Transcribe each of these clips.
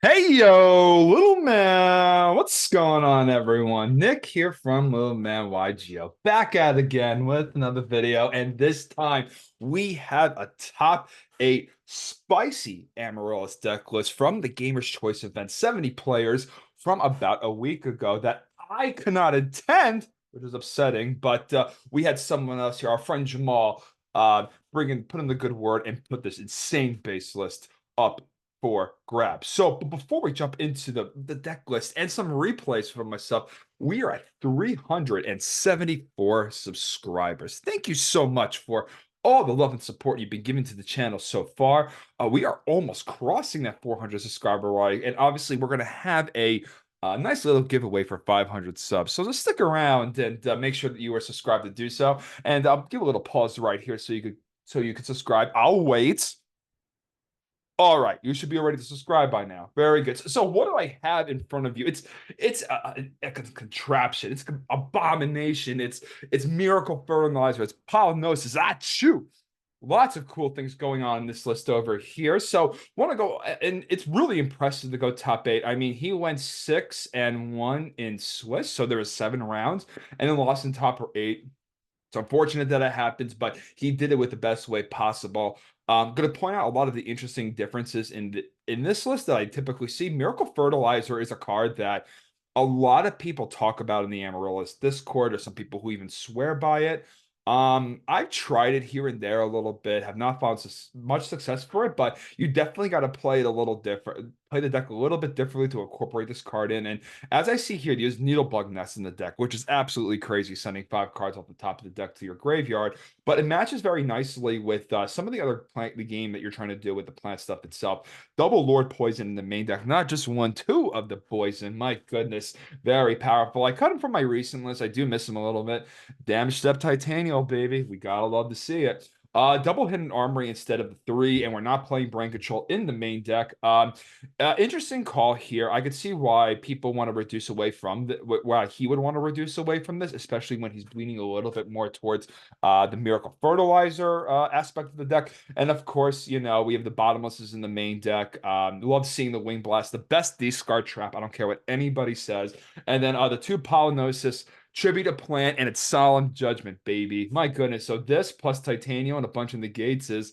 Hey yo, little man, what's going on, everyone? Nick here from Little Man YGO, back at it again with another video, and this time we have a top 8 spicy Amaryllis deck list from the Gamer's Choice event, 70 players from about a week ago that I could not attend, which is upsetting, but we had someone else here, our friend Jamal, put in the good word and put this insane base list up for grabs. So before we jump into the deck list and some replays for myself, we are at 374 subscribers. Thank you so much for all the love and support you've been giving to the channel so far. We are almost crossing that 400 subscriber mark, and obviously we're going to have a nice little giveaway for 500 subs. So just stick around and make sure that you are subscribed to do so. And I'll give a little pause right here so you could subscribe. I'll wait. All right, you should be ready to subscribe by now. Very good. So what do I have in front of you? It's a contraption. It's an abomination. It's miracle fertilizer. It's pollinosis. Ah, shoot. Lots of cool things going on in this list over here. So want to go, and it's really impressive to go top 8. I mean, he went 6-1 in Swiss, so there was 7 rounds, and then lost in top 8. It's unfortunate that it happens, but he did it with the best way possible. I'm going to point out a lot of the interesting differences in this list that I typically see. Miracle Fertilizer is a card that a lot of people talk about in the Amaryllis Discord, or some people who even swear by it. I've tried it here and there a little bit, have not found much success for it, but you definitely got to play it a little different, play the deck a little bit differently to incorporate this card in. And as I see here, there's Needlebug Nest in the deck, which is absolutely crazy, sending 5 cards off the top of the deck to your graveyard. But it matches very nicely with some of the other plant the game that you're trying to do with the plant stuff itself. Double Lord Poison in the main deck, not just one, two of the poison. My goodness, very powerful. I cut him from my recent list. I do miss him a little bit. Damage Step Titanium, baby. We gotta love to see it. Double Hidden Armory instead of the 3, and we're not playing Brain Control in the main deck. Interesting call here. I could see why people want to reduce away from why he would want to reduce away from this, especially when he's leaning a little bit more towards the Miracle Fertilizer aspect of the deck. And of course, we have the Bottomlesses in the main deck. Love seeing the Wing Blast, the best discard trap. I don't care what anybody says. And then the 2 Pollinosis. Tribute a Plant, and it's Solemn Judgment, baby. My goodness. So this plus Titanium and a bunch of negates is,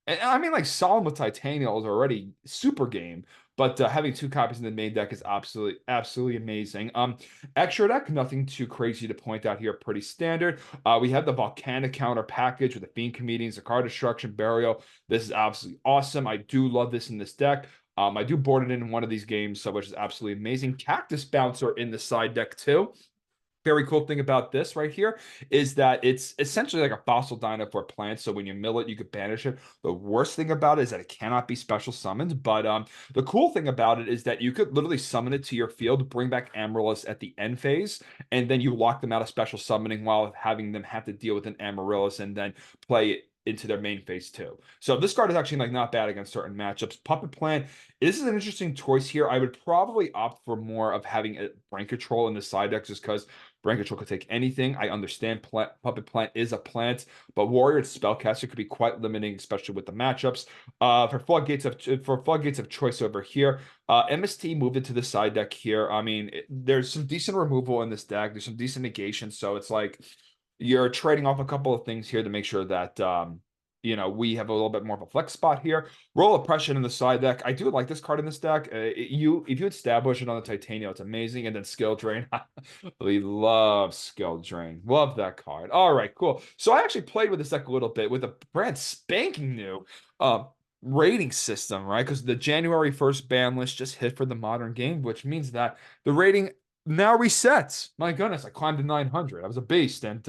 and I mean, like, Solemn with Titanium is already super game, but having 2 copies in the main deck is absolutely amazing. Extra deck, nothing too crazy to point out here. Pretty standard. We have the Volcanic Counter package with the Fiend Comedians, the Card Destruction, Burial. This is absolutely awesome. I do love this in this deck. I do board it in one of these games, so which is absolutely amazing. Cactus Bouncer in the side deck too. Very cool thing about this right here is that it's essentially like a fossil dino for plants. So when you mill it, you could banish it. The worst thing about it is that it cannot be special summoned. But the cool thing about it is that you could literally summon it to your field, bring back Amaryllis at the end phase, and then you lock them out of special summoning while having them have to deal with an Amaryllis and then play it into their main phase too. So this card is actually like not bad against certain matchups. Puppet Plant, this is an interesting choice here. I would probably opt for more of having a Brain Control in the side deck just because Brain Control could take anything. I understand Puppet Plant is a plant, but Warrior and Spellcaster could be quite limiting, especially with the matchups. For Floodgates of Choice over here, MST moved into the side deck here. I mean, there's some decent removal in this deck. There's some decent negation, so it's like you're trading off a couple of things here to make sure that we have a little bit more of a flex spot here. Roll Oppression in the side deck. I do like this card in this deck. If you establish it on the Titanium, it's amazing. And then Skill Drain. We love Skill Drain. Love that card. All right, cool. So I actually played with this deck a little bit with a brand spanking new rating system, right? Because the January 1st ban list just hit for the modern game, which means that the rating now resets. My goodness, I climbed to 900. I was a beast, and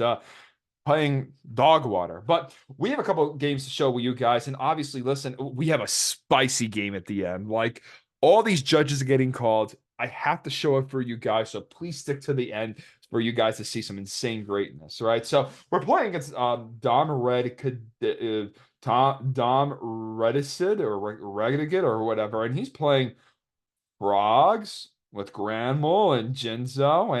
playing dog water. But we have a couple of games to show with you guys, and obviously, listen, we have a spicy game at the end. Like, all these judges are getting called. I have to show it for you guys, so please stick to the end for you guys to see some insane greatness. Right? So we're playing against Dom Redicid or Redigid or whatever, and he's playing Frogs with Granmole and Jinzo,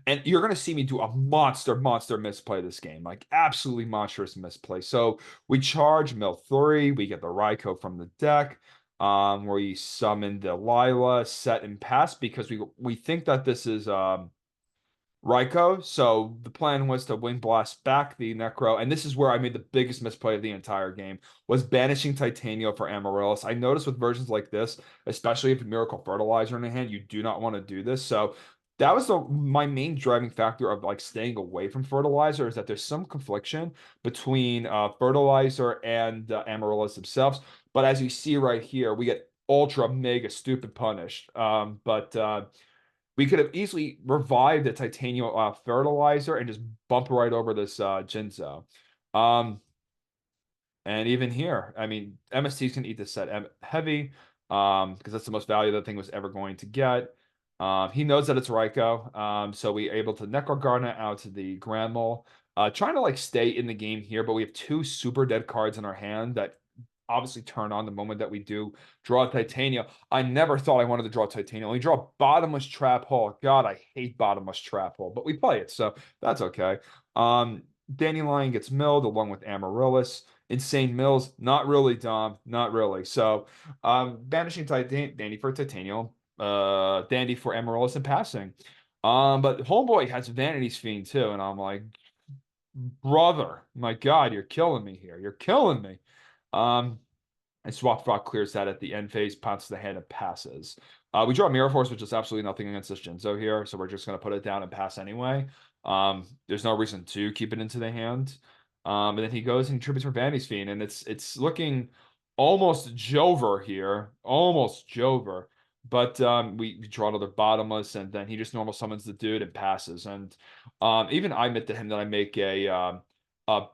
and you're going to see me do a monster misplay this game, like absolutely monstrous misplay. So we charge mill 3, we get the Raikou from the deck. where we summon the Lila, set, and pass because we think that this is Raikou. So the plan was to Wind Blast back the Necro, and this is where I made the biggest misplay of the entire game, was banishing Titania for Amaryllis. I noticed with versions like this, especially if Miracle Fertilizer in the hand, you do not want to do this. So that was my main driving factor of like staying away from Fertilizer, is that there's some confliction between Fertilizer and Amaryllis themselves. But as you see right here, we get ultra mega stupid punished. But we could have easily revived the titanium fertilizer and just bump right over this Jinzo. Um, and even here, I mean, MSTs can eat this set heavy, because that's the most value that thing was ever going to get. He knows that it's Raikou, so we able to Necro Garnet out to the Grand Mole. Trying to like stay in the game here, but we have two super dead cards in our hand that obviously turn on the moment that we do draw Titania. I never thought I wanted to draw Titania. We draw Bottomless Trap Hole. God, I hate Bottomless Trap Hole, but we play it, so that's okay. Dandelion gets milled along with Amaryllis. Insane Mills, not really, Dom, not really. So, banishing Dandy for Titanium, Dandy for Amaryllis and passing. But Homeboy has Vanity's Fiend too, and I'm like, brother, my God, you're killing me here. You're killing me. Um, and Swap Rock clears that at the end phase, pounces the hand and passes. We draw Mirror Force, which is absolutely nothing against this Jinzo here, so we're just going to put it down and pass anyway. There's no reason to keep it into the hand. And then he goes and tributes for Vanity's Fiend, and it's looking almost Jover here, almost Jover. But we draw another Bottomless, and then he just normal summons the dude and passes. And even I admit to him that I make a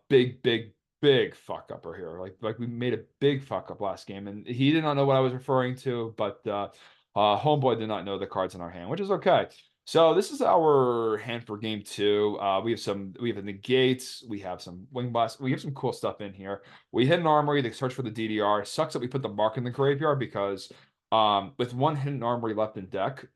big fuck upper here. Like we made a big fuck up last game, and he did not know what I was referring to, but Homeboy did not know the cards in our hand, which is okay. So this is our hand for game two. We have a negates, we have some wing blast, we have some cool stuff in here. We hit an armory, they search for the DDR. Sucks that we put the mark in the graveyard because with one hidden armory left in deck,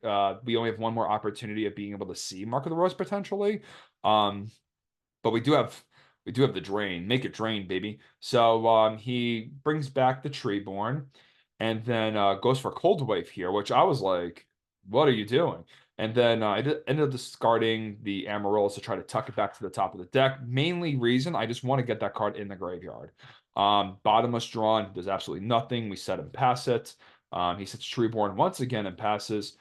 we only have one more opportunity of being able to see Mark of the Rose potentially. But we do have the drain. Make it drain, baby. So he brings back the Treeborn and then goes for Cold Wave here, which I was like, what are you doing? And then I ended up discarding the Amaryllis to try to tuck it back to the top of the deck. Mainly reason, I just want to get that card in the graveyard. Bottomless drawn, does absolutely nothing. We set and pass it. He sets Treeborn once again and passes.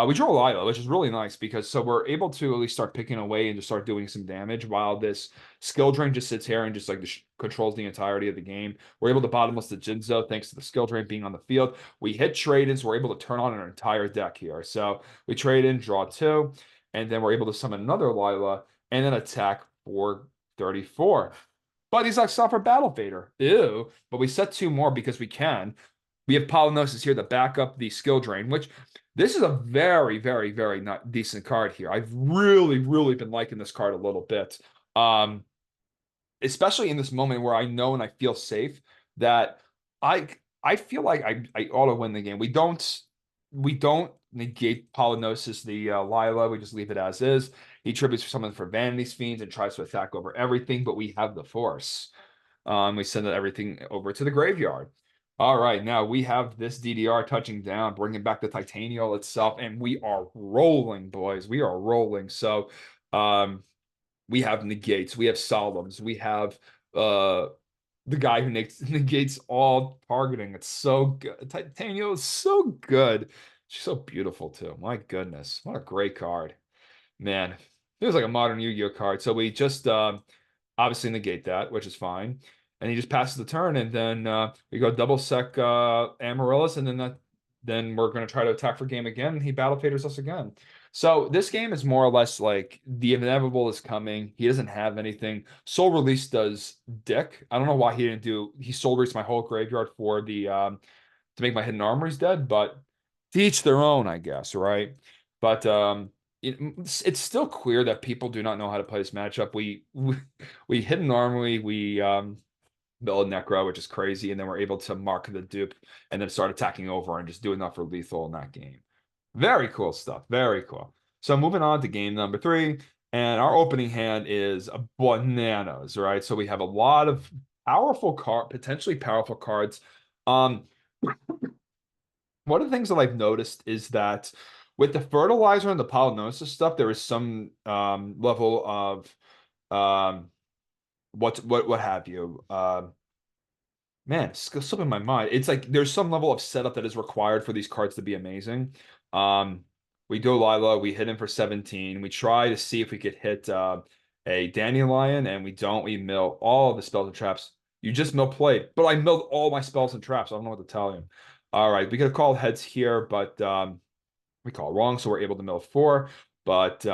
We draw Lila, which is really nice because so we're able to at least start picking away and just start doing some damage while this skill drain just sits here and just like controls the entirety of the game. We're able to bottomless the Jinzo thanks to the skill drain being on the field. We hit trade-ins, we're able to turn on our entire deck here. So we trade in, draw two, and then we're able to summon another Lila and then attack for 34. But he's like for Battle Fader. Ew. But we set two more because we can. We have Polynosis here to back up the skill drain, which this is a very, very, very not decent card here. I've really, really been liking this card a little bit. Especially in this moment where I know and I feel safe that I I feel like I ought to win the game. We don't negate Polynosis, the Lila. We just leave it as is. He tributes for someone for Vanity's Fiends and tries to attack over everything, but we have the Force. We send everything over to the graveyard. All right, now we have this DDR touching down, bringing back the Titanial itself, and we are rolling, boys. We are rolling. So, we have negates, we have solemns, we have the guy who negates all targeting. It's so good. Titanial is so good. She's so beautiful too. My goodness, what a great card, man. Feels like a modern Yu-Gi-Oh card. So we just obviously negate that, which is fine. And he just passes the turn, and then we go double sec Amaryllis, and then we're going to try to attack for game again, and he battle faders us again. So this game is more or less like the inevitable is coming. He doesn't have anything. Soul Release does dick. I don't know why he didn't do. He soul released my whole graveyard for the to make my hidden armories dead, but to each their own, I guess, right? But it's still clear that people do not know how to play this matchup. We hit an armory, we build Necro, which is crazy, and then we're able to mark the dupe and then start attacking over and just do enough for lethal in that game. Very cool stuff. Very cool. So moving on to game number three, and our opening hand is bananas, right? So we have a lot of potentially powerful cards. Um, One of the things that I've noticed is that with the fertilizer and the pollinosis stuff, there is some level of um, what have you. Man, it's slipping my mind. It's like there's some level of setup that is required for these cards to be amazing. Um, we do Lila, we hit him for 17. We try to see if we could hit a Dandelion, and we don't. We mill all of the spells and traps. You just mill play, but I milled all my spells and traps. I don't know what to tell you. All right, we could have called heads here, but we call wrong, so we're able to mill 4. But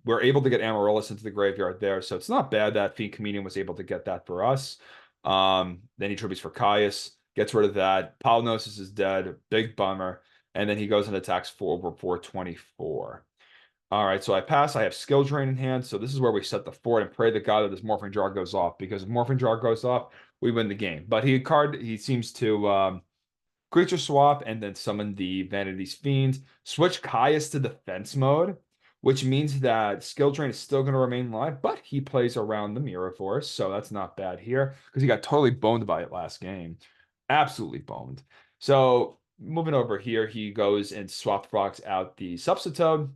we're able to get Amaryllis into the graveyard there, so it's not bad that Fiend Comedian was able to get that for us. Then he tributes for Caius, gets rid of that. Polygnosis is dead, big bummer. And then he goes and attacks for over 424. All right, so I pass. I have Skill Drain in hand, so this is where we set the fort and pray to God that this Morphing Jar goes off, because if Morphing Jar goes off, we win the game. But he seems to creature swap and then summon the Vanity's Fiend. Switch Caius to defense mode, which means that Skill Drain is still going to remain live, but he plays around the Mirror Force, so that's not bad here because he got totally boned by it last game. Absolutely boned. So moving over here, he goes and swap frogs out the Substitoad.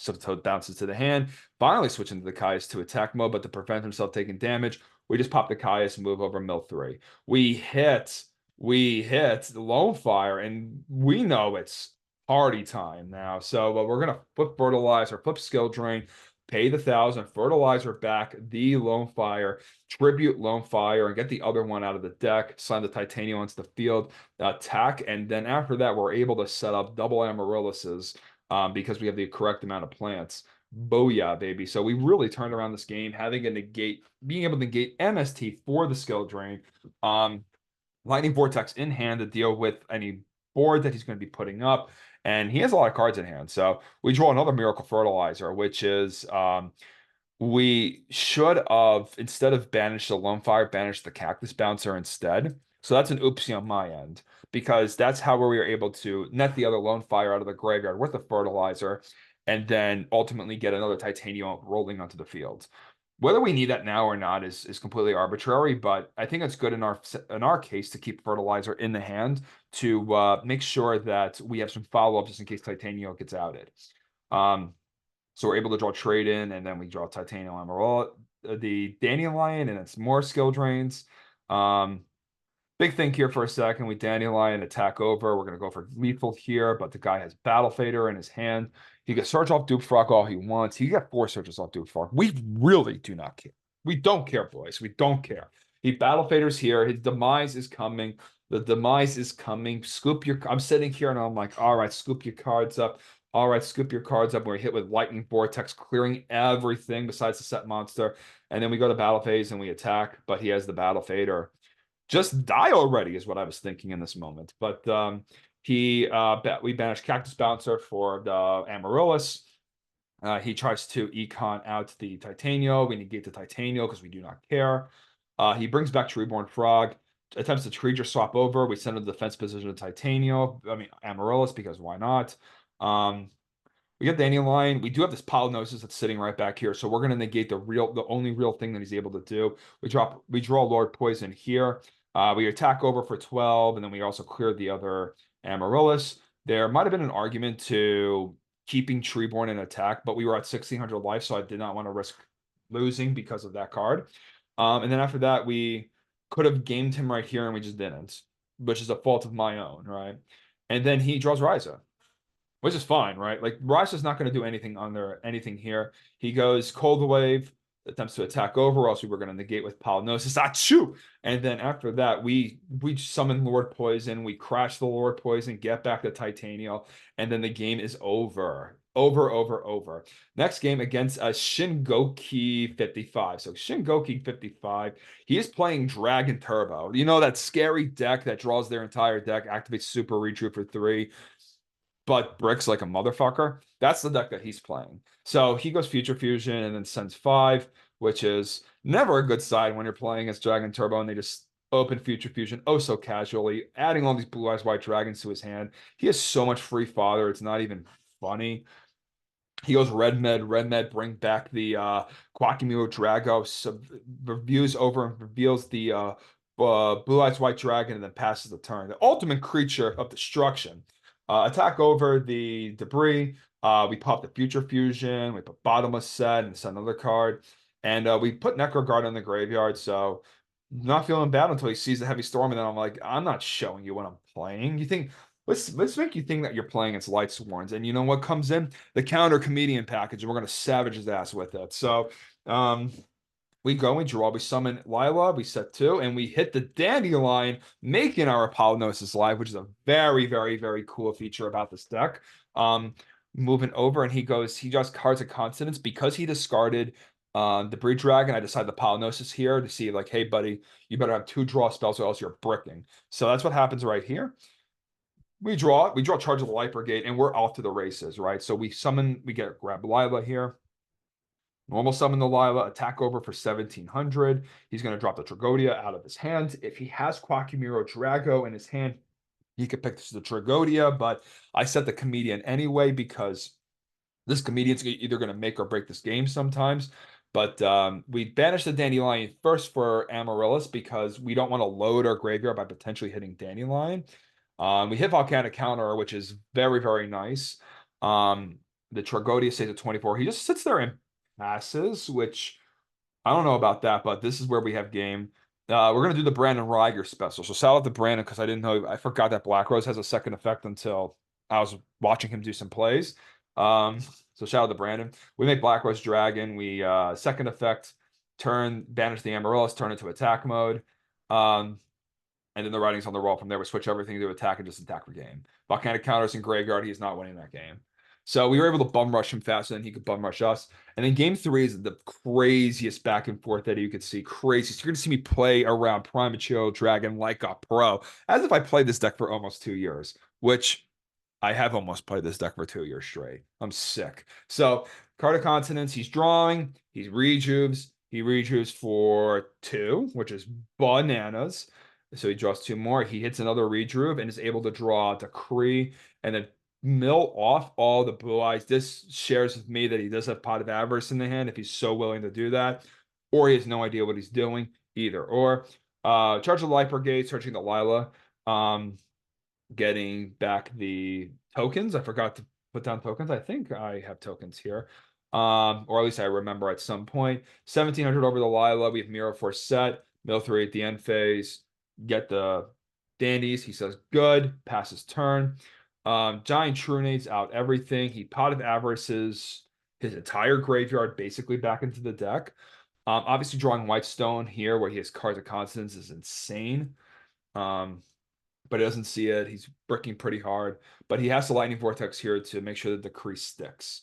Subtoad bounces to the hand, finally switching to the Caius to attack mode, but to prevent himself taking damage, we just pop the Caius and move over mill 3. We hit the Lone Fire, and we know it's party time now. So we're gonna flip Fertilizer, flip Skill Drain, pay the 1,000, Fertilizer back the Lone Fire, tribute Lone Fire, and get the other one out of the deck, sign the Titanium onto the field, attack, and then after that, we're able to set up double Amaryllises because we have the correct amount of plants. Booyah, baby. So we really turned around this game, being able to negate MST for the skill drain. Lightning Vortex in hand to deal with any board that he's going to be putting up. And he has a lot of cards in hand. So we draw another Miracle Fertilizer, which is we should have, instead of banish the Lone Fire, banish the Cactus Bouncer instead. So that's an oopsie on my end, because that's how we were able to net the other Lone Fire out of the graveyard with the Fertilizer, and then ultimately get another Titanium rolling onto the field. Whether we need that now or not is completely arbitrary, but I think it's good in our case to keep Fertilizer in the hand to make sure that we have some follow-up just in case Titanium gets outed. So we're able to draw trade in, and then we draw Titanium Emerald, the Dandelion, and it's more skill drains. Big thing here for a second. We Dandelion attack over. We're going to go for lethal here, but the guy has Battle Fader in his hand. He can search off Dupe Frog all he wants. He got 4 searches off Dupe Frog. We really do not care. We don't care, boys. We don't care. He Battle Faders here. His demise is coming. The demise is coming. I'm sitting here and I'm like, all right, scoop your cards up. All right, scoop your cards up. We're hit with Lightning Vortex, clearing everything besides the set monster. And then we go to battle phase and we attack, but he has the Battle Fader. Just die already is what I was thinking in this moment. But we banish Cactus Bouncer for the Amaryllis. He tries to econ out the Titanio. We negate the Titanio because we do not care. He brings back Reborn Frog, attempts to creature swap over. We send him to the defense position to Titanio. I mean, Amaryllis, because why not? We get Dandelion. We do have this Polynosis that's sitting right back here, so we're going to negate the only real thing that he's able to do. We draw Lord Poison here. We attack over for 12, and then we also clear the other Amaryllis. There might have been an argument to keeping Treeborn in attack, but we were at 1,600 life, so I did not want to risk losing because of that card. And then after that, we could have gamed him right here, and we just didn't, which is a fault of my own, right? And then he draws Ryza, which is fine, right? Like, Ryza's not going to do anything here. He goes Cold Wave, attempts to attack over, or else we were going to negate with Polynosis. Achoo! And then after that, we summon Lord Poison, we crash the Lord Poison, get back to Titanium, and then the game is over. Over. Next game against Shingoki 55. So Shingoki 55, he is playing Dragon Turbo. You know, that scary deck that draws their entire deck, activates Super Retreat for 3, but bricks like a motherfucker. That's the deck that he's playing. So he goes Future Fusion and then sends 5, which is never a good side when you're playing as Dragon Turbo and they just open Future Fusion oh so casually, adding all these Blue Eyes White Dragons to his hand. He has so much free fodder, it's not even funny. He goes Red Med, bring back the Quackimiro Drago, reviews over and reveals the Blue Eyes White Dragon, and then passes the turn. The ultimate creature of destruction. Attack over the debris. We pop the Future Fusion. We put Bottomless Set and set another card. And we put Necro Guard in the graveyard. So not feeling bad until he sees the Heavy Storm. And then I'm like, I'm not showing you what I'm playing. You think, let's make you think that you're playing against Light Sworns. And you know what comes in? The counter comedian package. And we're going to savage his ass with it. So, we go, we draw, we summon Lila, we set two, and we hit the Dandelion, making our Apollonosis live, which is a very, very, very cool feature about this deck. Moving over, and he just cards a Consonance because he discarded the Breed Dragon. I decided the Apollonosis here to see, like, hey, buddy, you better have two draw spells or else you're bricking. So that's what happens right here. We draw Charge of the Light Brigade, and we're off to the races, right? So grab Lila here. Normal summon the Lila, attack over for 1,700. He's going to drop the Tragodia out of his hand. If he has Quackimiro Drago in his hand, he could pick the Tragodia, but I set the Comedian anyway because this Comedian's either going to make or break this game sometimes. But we banish the Dandelion first for Amaryllis because we don't want to load our graveyard by potentially hitting Dandelion. We hit Volcanic Counter, which is very, very nice. The Tragodia stays at 24. He just sits there and passes, which I don't know about that, but this is where we have game. We're gonna do the Brandon Reiger special. So shout out to Brandon because I forgot that Black Rose has a second effect until I was watching him do some plays. So shout out to Brandon. We make Black Rose Dragon. We second effect, banish the Amaryllis, turn into attack mode. And then the writing's on the wall from there. We switch everything to attack and just attack for game. Volcanic Counters in Graveyard, he's not winning that game. So we were able to bum rush him faster than he could bum rush us. And then game three is the craziest back and forth that you could see. Crazy. So you're going to see me play around Primecho Dragon like a pro, as if I played this deck for almost 2 years, which I have almost played this deck for 2 years straight. I'm sick. So card of Consonance, he's drawing, he rejuves for 2, which is bananas. So he draws 2 more. He hits another rejuve and is able to draw Decree and then mill off all the blue eyes. This shares with me that he does have Pot of Avarice in the hand if he's so willing to do that, or he has no idea what he's doing, either. Or Charge of the Light Brigade, searching the Lila, getting back the tokens. I forgot to put down tokens. I think I have tokens here. Or at least I remember at some point. 1,700 over the Lila. We have Mirror Force set. Mill 3 at the end phase. Get the Dandies. He says good. Passes turn. Giant Trunades out everything. He Pot of Avarices his entire graveyard basically back into the deck. Obviously drawing Whitestone here where he has cards of Consonance is insane. But he doesn't see it. He's bricking pretty hard. But he has the Lightning Vortex here to make sure that the crease sticks.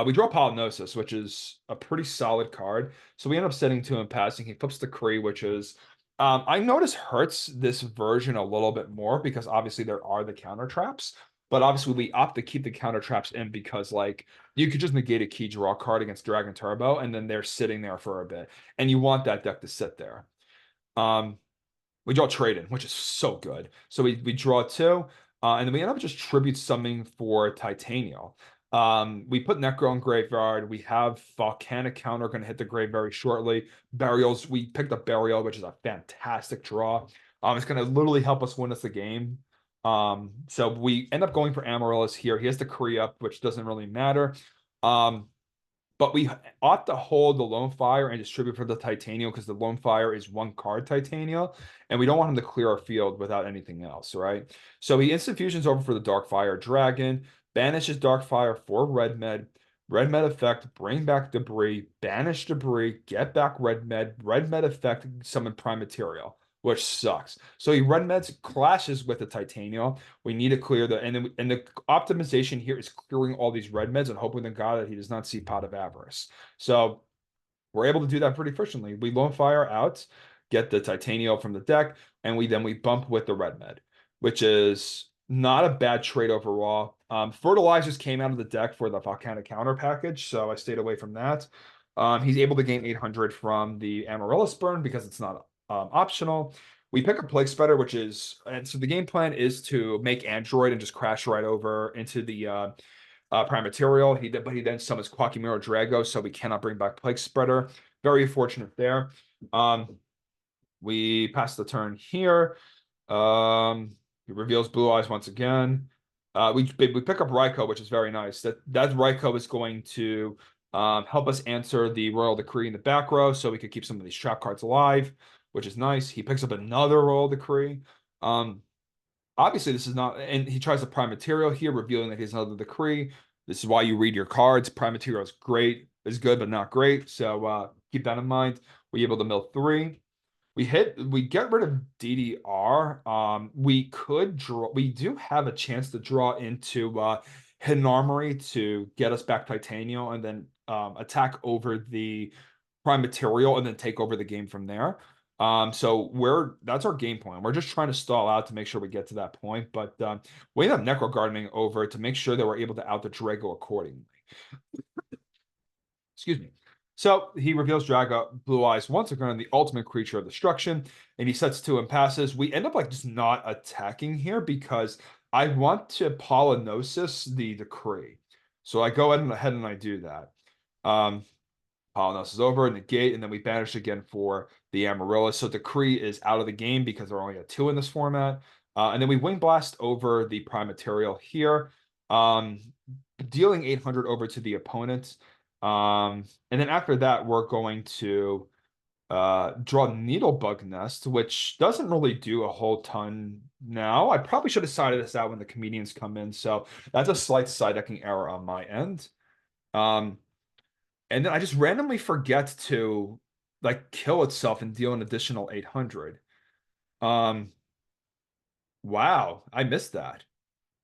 We draw Polynosis, which is a pretty solid card. So we end up setting 2 and passing. He flips the Kree, which is I notice hurts this version a little bit more because obviously there are the counter traps. But obviously we opt to keep the counter traps in because like you could just negate a key draw card against Dragon Turbo and then they're sitting there for a bit. And you want that deck to sit there. We draw Trade-in, which is so good. So we draw 2, and then we end up just tribute summoning for Titanial. We put Necro in Graveyard. We have Volcanic Counter going to hit the grave very shortly. Burials, we picked up Burial, which is a fantastic draw. It's going to literally help us win us the game. So we end up going for Amaryllis here. He has the Kree up, which doesn't really matter. But we ought to hold the Lone Fire and distribute for the Titanial because the Lone Fire is 1 card Titanial, and we don't want him to clear our field without anything else, right? So he instant fusions over for the Darkfire Dragon, banishes Darkfire for Red Med effect, bring back Debris, banish Debris, get back Red Med effect, summon Prime Material, which sucks. So he Red Meds clashes with the Titanial. We need to clear and the optimization here is clearing all these Red Meds and hoping to God that he does not see Pot of Avarice. So we're able to do that pretty efficiently. We Lone Fire out, get the Titanial from the deck, and we bump with the Red Med, which is not a bad trade overall. Fertilizers came out of the deck for the Volcanic Counter package, so I stayed away from that. He's able to gain 800 from the Amaryllis burn because it's not optional. We pick a Plague Spreader, and so the game plan is to make Android and just crash right over into the Prime Material. But he then summons Quackimiro Drago, so we cannot bring back Plague Spreader. Very fortunate there. We pass the turn here. He reveals Blue Eyes once again. We pick up Raikou, which is very nice. That Raikou is going to help us answer the Royal Decree in the back row, so we could keep some of these trap cards alive, which is nice. He picks up another Royal Decree. Um, Obviously, this is not, and he tries to Prime Material here, revealing that he has another Decree. This is why you read your cards. Prime Material is great, is good, but not great. So keep that in mind. We're able to mill 3. We get rid of DDR. We could draw. We do have a chance to draw into Hidden Armory to get us back Titanium, and then attack over the Prime Material, and then take over the game from there. So that's our game plan. We're just trying to stall out to make sure we get to that point. But we end up Necro Gardening over to make sure that we're able to out the Drago accordingly. Excuse me. So he reveals Drago Blue Eyes once again, the ultimate creature of destruction, and he sets 2 and passes. We end up like just not attacking here because I want to Polynosis the Decree. So I go ahead and I do that. Polynosis is over, negate, and then we banish again for the Amaryllis. So Decree is out of the game because there are only 2 in this format. And then we Wing Blast over the Prime Material here, dealing 800 over to the opponent. And then after that, we're going to draw Needlebug Nest, which doesn't really do a whole ton now. I probably should have sided this out when the comedians come in, so that's a slight side decking error on my end. And then I just randomly forget to like kill itself and deal an additional 800. Um, wow, I missed that.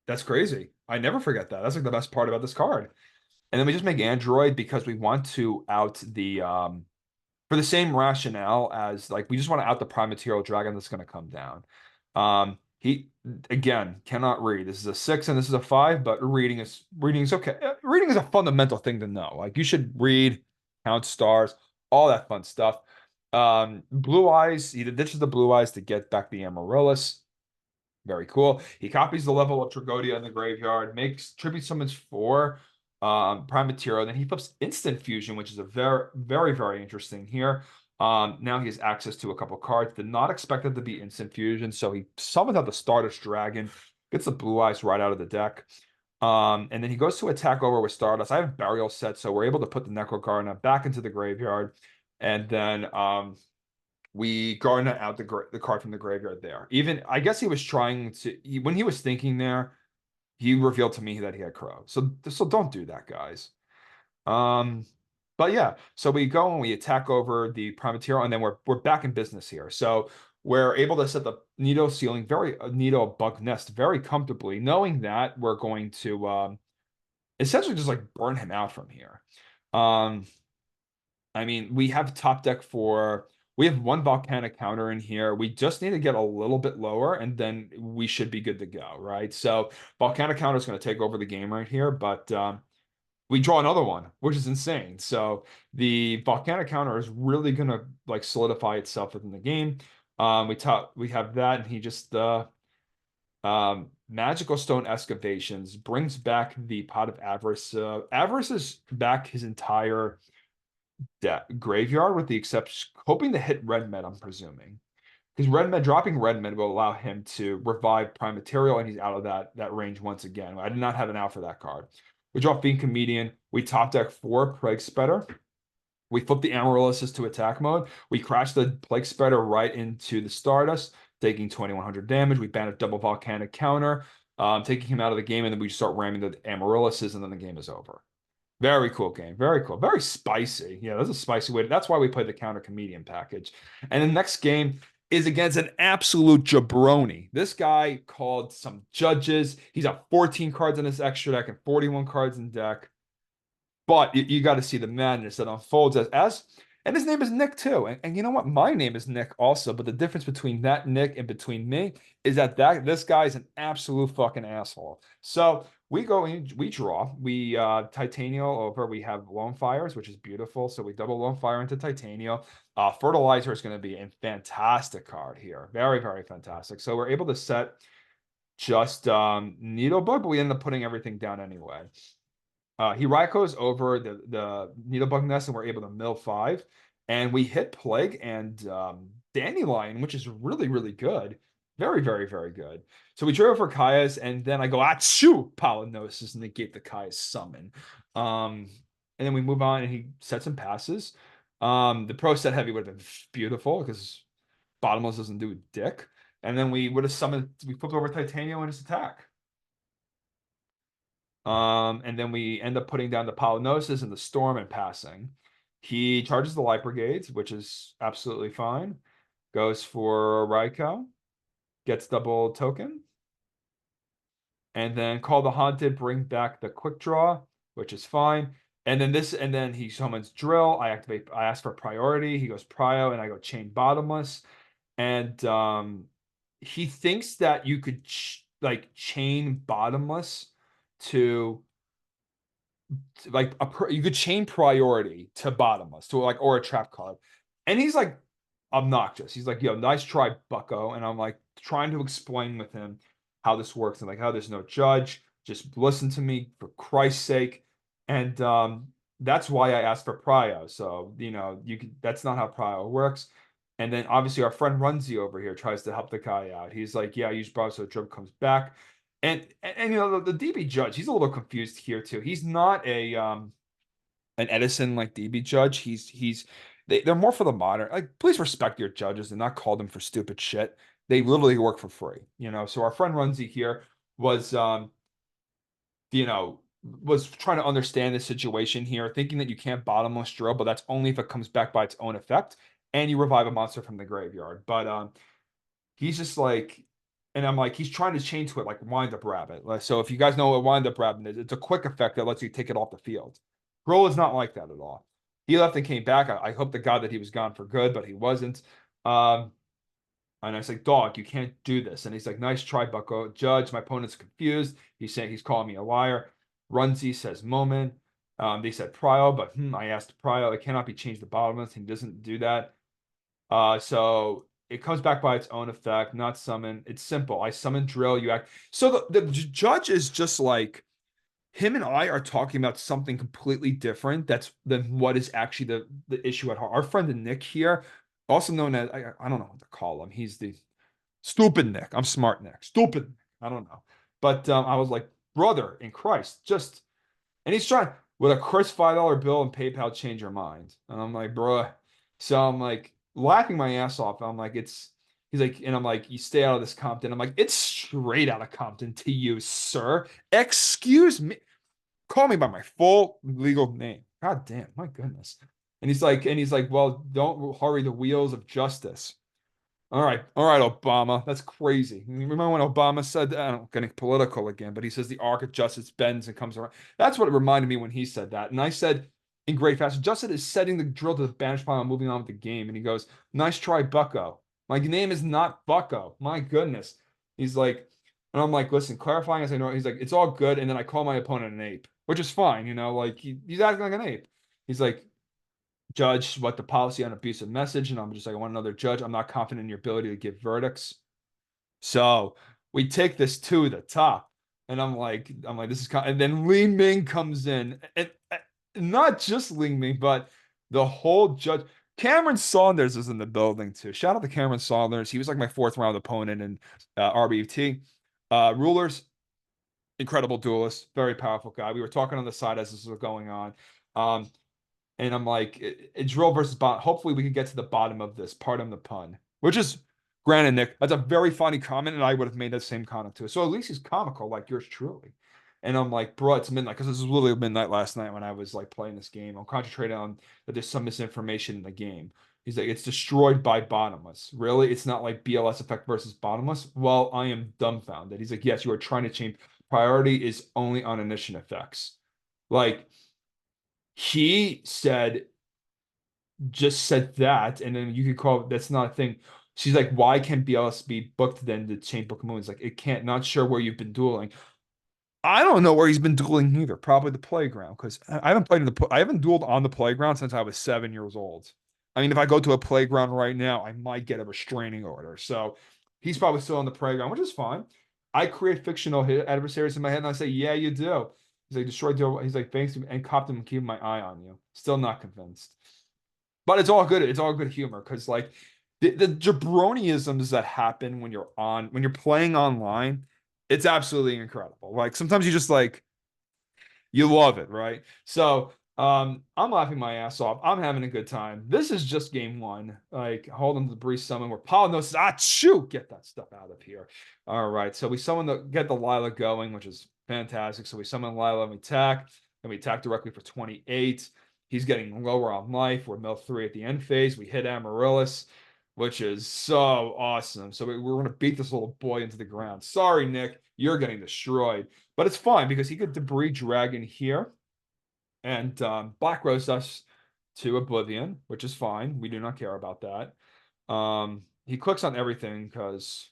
That's crazy. I never forget that. That's like the best part about this card. And then we just make Android because we want to out the for the same rationale as like we just want to out the Prime Material Dragon that's going to come down. He again cannot read. This is a 6 and this is a 5, but reading is okay. Reading is a fundamental thing to know. Like you should read, count stars, all that fun stuff. Blue Eyes, he ditches the Blue Eyes to get back the Amaryllis. Very cool. He copies the level of Tragodia in the graveyard, makes tribute summons for Prime Material, then he flips Instant Fusion, which is a very, very, very interesting here. Now he has access to a couple cards. Did not expect it to be Instant Fusion, so he summons out the Stardust Dragon, gets the Blue Eyes right out of the deck. And then he goes to attack over with Stardust. I have Burial set, so we're able to put the Necro Gardener back into the graveyard. And then we Gardener out the card from the graveyard there. Even, I guess he was trying to, when he was thinking there, he revealed to me that he had Crow. So don't do that, guys. But yeah, so we go and we attack over the Prime Material, and then we're back in business here. So we're able to set the Nido ceiling Nido Bug Nest very comfortably, knowing that we're going to essentially just like burn him out from here. I mean, we have top deck we have 1 Volcanic counter in here. We just need to get a little bit lower, and then we should be good to go, right? So Volcanic counter is going to take over the game right here, but we draw another one, which is insane. So the Volcanic counter is really going to like solidify itself within the game. We have that, and he just Magical Stone Excavations brings back the Pot of Avarice. Avarice is back his entire graveyard with the exception, hoping to hit red med, I'm presuming. Because dropping red med will allow him to revive Prime Material, and he's out of that range once again. I did not have an out for that card. We draw Fiend Comedian. We top deck 4 Plague Spreader. We flip the Amaryllis to attack mode. We crash the Plague Spreader right into the Stardust, taking 2100 damage. We ban a double Volcanic counter, taking him out of the game, and then we just start ramming the Amaryllis, and then the game is over. Very cool game. Very cool. Very spicy. Yeah, that's a spicy way. That's why we play the counter comedian package. And the next game is against an absolute jabroni. This guy called some judges. He's got 14 cards in his extra deck and 41 cards in deck. But you got to see the madness that unfolds and his name is Nick too. And you know what? My name is Nick also. But the difference between that Nick and between me is that this guy's an absolute fucking asshole. So we go in, we draw, we Titanium over. We have Lone Fires, which is beautiful. So we double Lone Fire into Titanium. Fertilizer is going to be a fantastic card here. Very, very fantastic. So we're able to set just Needlebug, but we end up putting everything down anyway. He Raikou's over the Needlebug Nest, and we're able to mill 5. And we hit Plague and Dandelion, which is really, really good. Very, very, very good. So we drove for Kaya's, and then I go, Achoo! Polynosis, negate the Kaya's summon. Um, and then we move on, and he sets and passes. The pro set heavy would have been beautiful because bottomless doesn't do dick. And then we would have summoned, we flipped over Titanium in his attack. And then we end up putting down the Polynosis and the Storm and passing. He charges the Light Brigades, which is absolutely fine. Goes for Raikou, gets double token, and then call the Haunted, bring back the Quick Draw, which is fine. And then he summons Drill. I activate, I ask for priority. He goes Prio, and I go Chain Bottomless. And he thinks that you could like chain Bottomless to like you could chain priority to bottomless to like or a trap card, and he's like obnoxious. He's like, "Yo, nice try, Bucko," and I'm like trying to explain with him how this works and like how there's no judge. Just listen to me for Christ's sake, and that's why I asked for prio. So you can. That's not how prio works. And then obviously our friend Runzi over here tries to help the guy out. He's like, "Yeah, I use Bravo so the drip comes back." And the DB judge, he's a little confused here too. He's not a an Edison like DB judge. They're more for the modern. Like, please respect your judges and not call them for stupid shit. They literally work for free. So our friend Runzi here was you know was trying to understand the situation here, thinking that you can't bottomless drill, but that's only if it comes back by its own effect and you revive a monster from the graveyard. But he's just like, and I'm like, he's trying to chain to it like wind up rabbit. So if you guys know what wind up rabbit is, it's a quick effect that lets you take it off the field. Grill is not like that at all. He left and came back. I hope to God that he was gone for good, but he wasn't. Um, and I was like, dog, you can't do this. And he's like, nice try, Bucko. Judge, my opponent's confused. He's saying he's calling me a liar. Runzi says moment. They said prio, but I asked prio. It cannot be changed to bottomless. He doesn't do that. So it comes back by its own effect, not summon. It's simple. I summon drill, you act. So the judge is just like him and I are talking about something completely different that's than what is actually the issue at heart. Our friend Nick here, also known as I don't know what to call him. He's the stupid Nick. I'm smart Nick. Stupid Nick. I don't know. But I was like, brother in Christ, just and he's trying with a Chris $5 bill and PayPal change your mind. And I'm like, bruh. So I'm like laughing my ass off. I'm like, he's like, and I'm like, you stay out of this Compton. I'm like, it's straight out of Compton to you, sir. Excuse me. Call me by my full legal name. God damn, my goodness. And he's like, well, don't hurry the wheels of justice. All right, Obama. That's crazy. Remember when Obama said that? I don't getting political again, but he says the arc of justice bends and comes around. That's what it reminded me when he said that. And I said in great fashion, justice is setting the drill to the banish pile and moving on with the game. And he goes, nice try, Bucko. My name is not Bucko. My goodness. He's like, and I'm like, listen, clarifying as I know, he's like, it's all good. And then I call my opponent an ape, which is fine, like he's acting like an ape. He's like, judge what the policy on abusive message. And I'm just like, I want another judge. I'm not confident in your ability to give verdicts. So we take this to the top. And I'm like, this is and then Li Ming comes in. And not just Li Ming, but the whole judge. Cameron Saunders is in the building too. Shout out to Cameron Saunders. He was like my fourth round opponent in RBT. Rulers, incredible duelist, very powerful guy. We were talking on the side as this was going on. And I'm like, it's drill versus bot. Hopefully, we can get to the bottom of this. Pardon the pun. Which is, granted, Nick, that's a very funny comment, and I would have made that same comment too. So at least he's comical, like yours truly. And I'm like, bro, it's midnight because this was literally midnight last night when I was like playing this game. I'm concentrating on that there's some misinformation in the game. He's like, it's destroyed by bottomless. Really? It's not like BLS effect versus bottomless? Well, I am dumbfounded. He's like, yes, you are trying to change. Priority is only on initial effects. Like, he just said that, and then you could call that's not a thing. She's like, why can't BLS be booked then to chain book moons? Like, it can't, not sure where you've been dueling. I don't know where he's been dueling either. Probably the playground, because I haven't played in I haven't dueled on the playground since I was 7 years old. I mean, if I go to a playground right now, I might get a restraining order. So he's probably still on the playground, which is fine. I create fictional adversaries in my head, and I say, yeah, you do. He's like, destroy deal. He's like, thanks, and copped him and keeping my eye on you. Still not convinced. But it's all good. It's all good humor because like the jabroniisms that happen when you're playing online, it's absolutely incredible. Like sometimes you just like you love it, right? So, I'm laughing my ass off. I'm having a good time. This is just game one. Like, hold on to the breeze summon where Polynos, shoot, get that stuff out of here. All right, so we summon get the Lila going, which is fantastic. So we summon Lila and we attack directly for 28. He's getting lower on life. We're mill 3 at the end phase. We hit Amaryllis, which is so awesome. So we're going to beat this little boy into the ground. Sorry, Nick, you're getting destroyed. But it's fine because he could debris dragon here and black rose us to oblivion, which is fine. We do not care about that. He clicks on everything because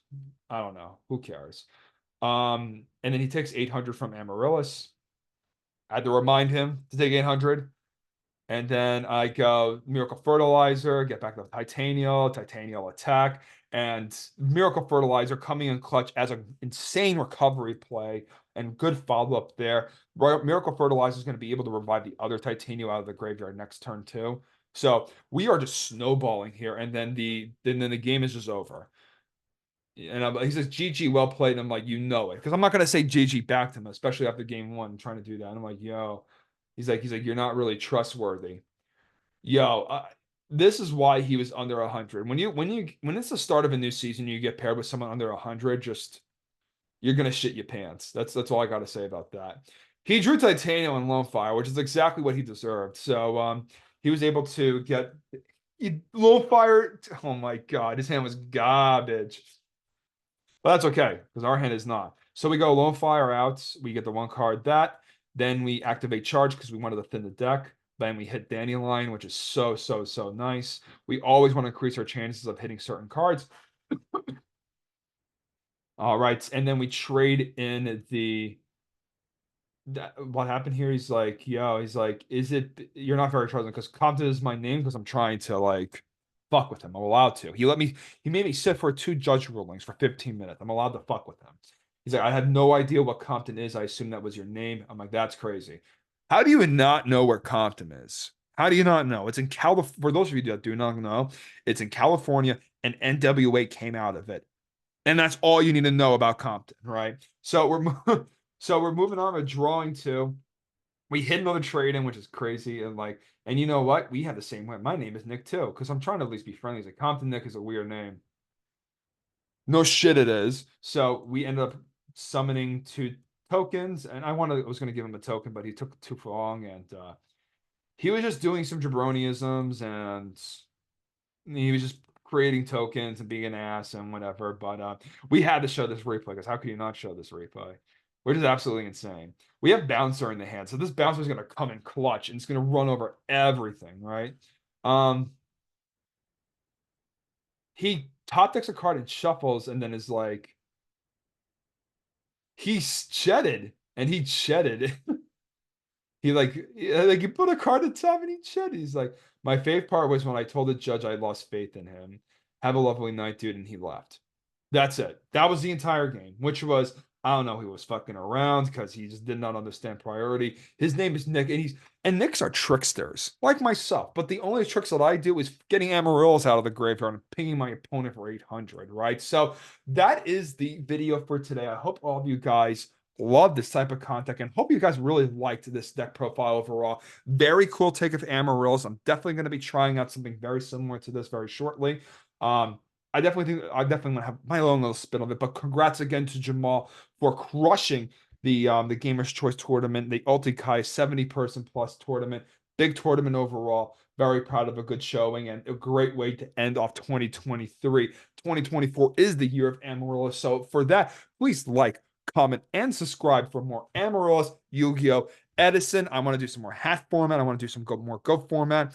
I don't know. Who cares? And then he takes 800 from Amaryllis. I had to remind him to take 800. And then I go Miracle Fertilizer, get back to Titanial attack, and Miracle Fertilizer coming in clutch as an insane recovery play and good follow-up there. Miracle Fertilizer is going to be able to revive the other Titanial out of the graveyard next turn too. So we are just snowballing here, and then the game is just over. And he says, GG, well played. And I'm like, you know it. Because I'm not going to say GG back to him, especially after game one, trying to do that. And I'm like, yo, he's like, you're not really trustworthy. Yo, this is why he was under 100. When it's the start of a new season, you get paired with someone under 100, just you're gonna shit your pants. That's all I got to say about that. He drew Titanium and Lone Fire, which is exactly what he deserved. So he was able to get Lone Fire. Oh my God, his hand was garbage. But that's okay because our hand is not. So we go Lone Fire out. We get the one card that. Then we activate Charge because we wanted to thin the deck. Then we hit Dandelion, which is so, so, so nice. We always want to increase our chances of hitting certain cards. All right. And then we trade in what happened here? He's like, yo, he's like, you're not very trusting because Compton is my name because I'm trying to like fuck with him. I'm allowed to. He made me sit for 2 judge rulings for 15 minutes. I'm allowed to fuck with him. He's like, I have no idea what Compton is. I assume that was your name. I'm like, that's crazy. How do you not know where Compton is? How do you not know? It's in California. For those of you that do not know, it's in California, and NWA came out of it. And that's all you need to know about Compton, right? So we're moving on. We're drawing two. We hit another trade in, which is crazy. And you know what? We had the same way. My name is Nick too, because I'm trying to at least be friendly. He's like, Compton Nick is a weird name. No shit, it is. So we ended up summoning 2 tokens, and I was gonna give him a token, but he took too long, and he was just doing some jabroniisms, and he was just creating tokens and being an ass and whatever. But we had to show this replay because how could you not show this replay? Which is absolutely insane. We have Bouncer in the hand, so this Bouncer is gonna come in clutch and it's gonna run over everything, right? Um, he top decks a card and shuffles, and then is like, he shedded, and he shedded. He put a card in top and he shedded. He's like, my favorite part was when I told the judge I lost faith in him. Have a lovely night, dude, and he left. That's it. That was the entire game, which was, I don't know, he was fucking around because he just did not understand priority. His name is Nick, and Nicks are tricksters, like myself. But the only tricks that I do is getting Amaryllis out of the graveyard and pinging my opponent for 800, right? So that is the video for today. I hope all of you guys love this type of content and hope you guys really liked this deck profile overall. Very cool take of Amaryllis. I'm definitely going to be trying out something very similar to this very shortly. I definitely want to have my own little spin of it. But congrats again to Jamal for crushing the Gamers Choice Tournament, the Ulti-Kai 70-person plus tournament. Big tournament overall. Very proud of a good showing and a great way to end off 2023. 2024 is the year of Amaryllis. So for that, please like, comment, and subscribe for more Amaryllis, Yu-Gi-Oh!, Edison. I want to do some more hat format. I want to do some more Go format.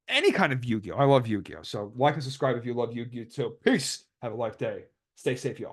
Any kind of Yu-Gi-Oh! I love Yu-Gi-Oh! So like and subscribe if you love Yu-Gi-Oh! too. Peace. Have a life day. Stay safe, y'all.